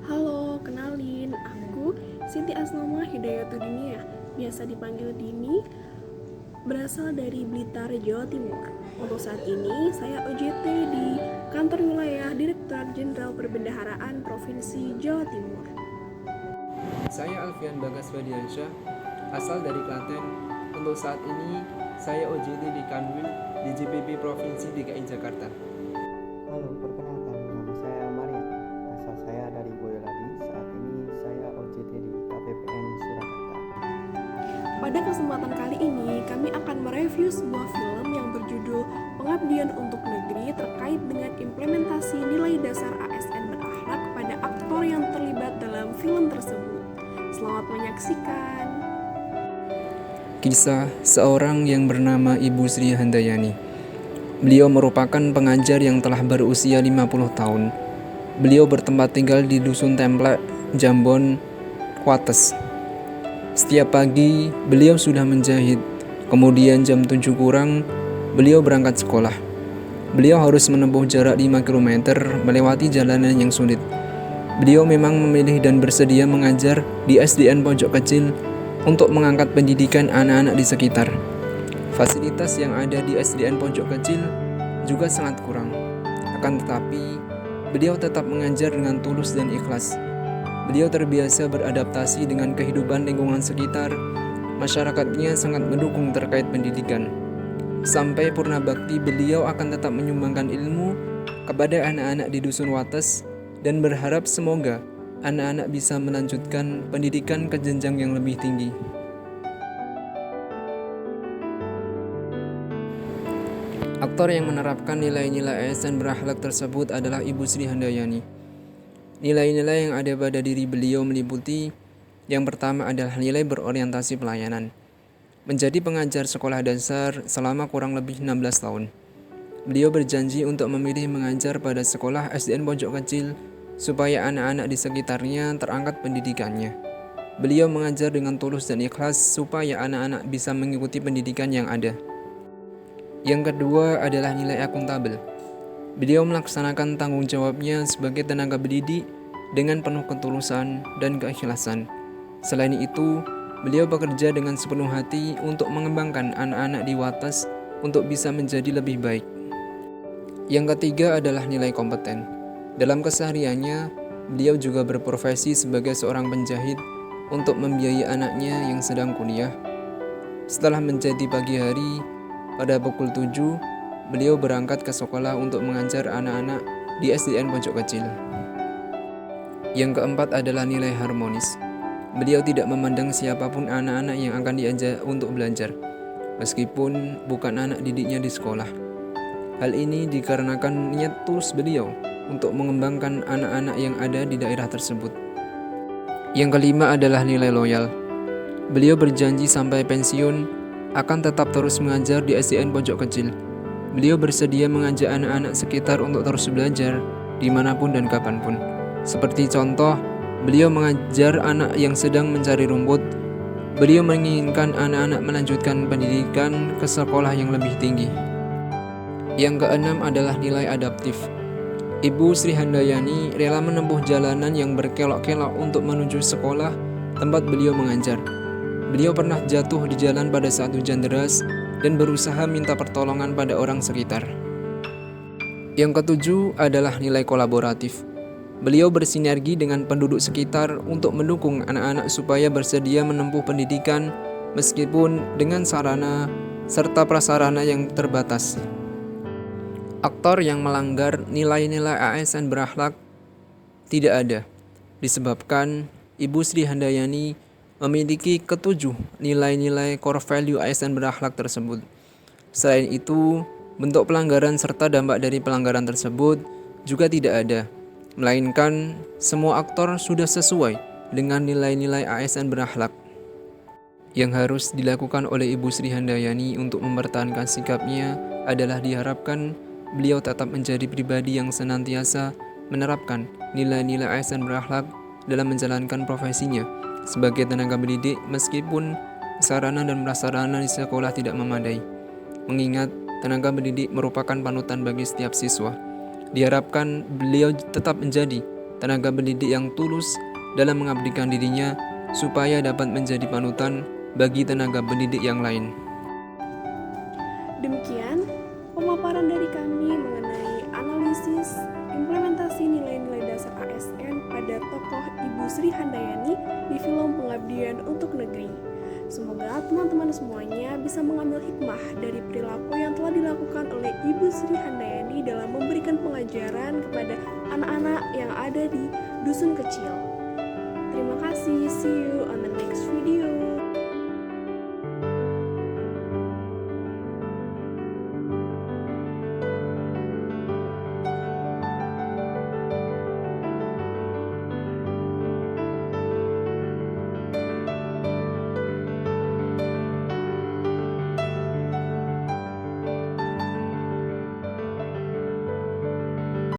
Halo, kenalin, aku Siti Asnama Hidayatuddiniyah, biasa dipanggil Dini, berasal dari Blitar, Jawa Timur. Untuk saat ini, saya OJT di Kantor Wilayah Direktorat Jenderal Perbendaharaan Provinsi Jawa Timur. Saya Alfian Bagas Badiansyah, asal dari Klaten. Untuk saat ini, saya OJT di Kanwil di JPP Provinsi DKI Jakarta. Halo, perkenalkan, nama saya Maria. Asal saya dari Boyolali. Saat ini saya OJT di KPPN Surakarta. Pada kesempatan kali ini, kami akan mereview sebuah film yang berjudul Pengabdian untuk Negeri terkait dengan implementasi nilai dasar ASN berakhlak pada aktor yang terlibat dalam film tersebut. Selamat menyaksikan. Kisah seorang yang bernama Ibu Sri Handayani. Beliau merupakan pengajar yang telah berusia 50 tahun. Beliau bertempat tinggal di Dusun Templek, Jambon, Wates. Setiap pagi, beliau sudah menjahit. Kemudian jam 7 kurang, beliau berangkat sekolah. Beliau harus menempuh jarak 5 km melewati jalanan yang sulit. Beliau memang memilih dan bersedia mengajar di SDN Pojok Kecil untuk mengangkat pendidikan anak-anak di sekitar. Fasilitas yang ada di SDN Pojok Kecil juga sangat kurang. Akan tetapi, beliau tetap mengajar dengan tulus dan ikhlas. Beliau terbiasa beradaptasi dengan kehidupan lingkungan sekitar. Masyarakatnya sangat mendukung terkait pendidikan. Sampai purna bakti, beliau akan tetap menyumbangkan ilmu kepada anak-anak di Dusun Wates dan berharap semoga anak-anak bisa melanjutkan pendidikan ke jenjang yang lebih tinggi. Aktor yang menerapkan nilai-nilai ASN berakhlak tersebut adalah Ibu Sri Handayani. Nilai-nilai yang ada pada diri beliau meliputi: yang pertama adalah nilai berorientasi pelayanan. Menjadi pengajar sekolah dasar selama kurang lebih 16 tahun. Beliau berjanji untuk memilih mengajar pada sekolah SDN Pojok Kecil supaya anak-anak di sekitarnya terangkat pendidikannya. Beliau mengajar dengan tulus dan ikhlas supaya anak-anak bisa mengikuti pendidikan yang ada. Yang kedua adalah nilai akuntabel. Beliau melaksanakan tanggung jawabnya sebagai tenaga pendidik dengan penuh ketulusan dan keikhlasan. Selain itu, beliau bekerja dengan sepenuh hati untuk mengembangkan anak-anak di Wates untuk bisa menjadi lebih baik. Yang ketiga adalah nilai kompeten. Dalam kesehariannya, beliau juga berprofesi sebagai seorang penjahit untuk membiayai anaknya yang sedang kuliah. Setelah menjadi pagi hari, pada pukul 7, beliau berangkat ke sekolah untuk mengajar anak-anak di SDN Pojok Kecil. Yang keempat adalah nilai harmonis. Beliau tidak memandang siapapun anak-anak yang akan diajak untuk belajar, meskipun bukan anak didiknya di sekolah. Hal ini dikarenakan niat tulus beliau untuk mengembangkan anak-anak yang ada di daerah tersebut. Yang kelima adalah nilai loyal. Beliau berjanji sampai pensiun akan tetap terus mengajar di SDN Pojok Kecil. Beliau bersedia mengajak anak-anak sekitar untuk terus belajar dimanapun dan kapanpun. Seperti contoh, beliau mengajar anak yang sedang mencari rumput. Beliau menginginkan anak-anak melanjutkan pendidikan ke sekolah yang lebih tinggi. Yang keenam adalah nilai adaptif. Ibu Sri Handayani rela menempuh jalanan yang berkelok-kelok untuk menuju sekolah tempat beliau mengajar. Beliau pernah jatuh di jalan pada saat hujan deras dan berusaha minta pertolongan pada orang sekitar. Yang ketujuh adalah nilai kolaboratif. Beliau bersinergi dengan penduduk sekitar untuk mendukung anak-anak supaya bersedia menempuh pendidikan meskipun dengan sarana serta prasarana yang terbatas. Aktor yang melanggar nilai-nilai ASN berakhlak tidak ada, disebabkan Ibu Sri Handayani memiliki ketujuh nilai-nilai core value ASN berakhlak tersebut. Selain itu, bentuk pelanggaran serta dampak dari pelanggaran tersebut juga tidak ada, melainkan semua aktor sudah sesuai dengan nilai-nilai ASN berakhlak. Yang harus dilakukan oleh Ibu Sri Handayani untuk mempertahankan sikapnya adalah diharapkan beliau tetap menjadi pribadi yang senantiasa menerapkan nilai-nilai ASN berakhlak dalam menjalankan profesinya sebagai tenaga pendidik meskipun sarana dan prasarana di sekolah tidak memadai. Mengingat tenaga pendidik merupakan panutan bagi setiap siswa. Diharapkan beliau tetap menjadi tenaga pendidik yang tulus dalam mengabdikan dirinya supaya dapat menjadi panutan bagi tenaga pendidik yang lain. Demikian pemaparan dari kami mengenai analisis implementasi nilai-nilai dasar ASN pada tokoh Ibu Sri Handayani di film Pengabdian untuk Negeri. Semoga teman-teman semuanya bisa mengambil hikmah dari perilaku yang telah dilakukan oleh Ibu Sri Handayani dalam memberikan pengajaran kepada anak-anak yang ada di dusun kecil. Terima kasih, see you on the next video.